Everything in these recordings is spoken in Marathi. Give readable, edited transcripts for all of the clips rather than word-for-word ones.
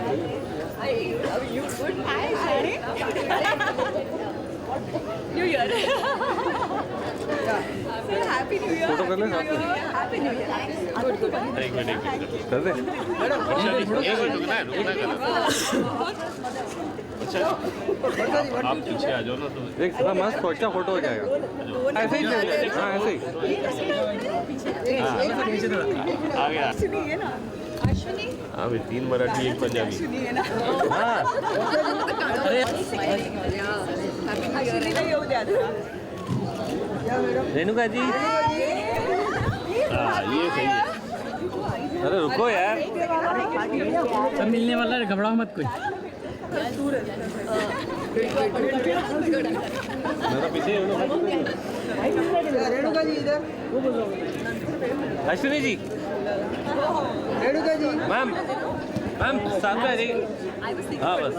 You good? Hi, Shahane. New Year. Say Happy New Year. Photo कर ले साथ में। Happy New Year. Good, good. एक मिनट कर दे। रुकना है अच्छा आप पीछे आ जाओ ना तो देख थोड़ा मस्त अच्छा फोटो हो जाएगा। ऐसे ही हाँ ऐसे ही। आ गया सुनिए ना अश्विनी हाँ भाई 3 मराठी 1 पंजाबी सुनिए ना हाँ अश्विनी का येऊ द्या जरा. रेणुका जी हाँ ये सही है अरे रुको यार सब मिलने वाला है, घबराओ मत कोई. मेरा पीछे रेणुका जी इधर. अश्विनी जी रेणुका जी मैम मैम साथ में आ जाइए हाँ बस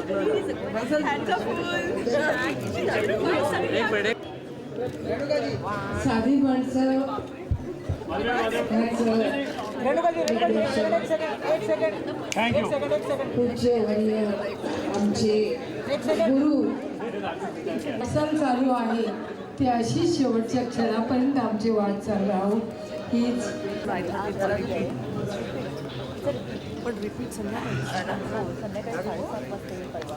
एक मिनट रेणुका जी साधी माणसं रेणुका जी एक सेकंड पूज्य वडील आमचे गुरु सण चालू आहे ते अशी शेवटच्या क्षणापर्यंत आमची वाट चालू राहू हीच पण रिपीट संध्याकाळी 7:30 वाजता येईल परवा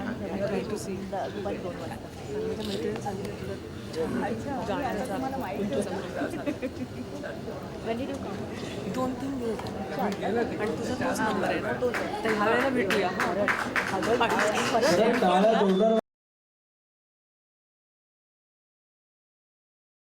आणि ट्राय टू सी दुपारी 2 वाजता माझ्या मैत्रिणी सांगितलं तुला गाण्याचा when did you come? 2-3 दिवस आणि तुझा तोच नंबर आहे ना तो तर ह्या वेळेला भेटूया.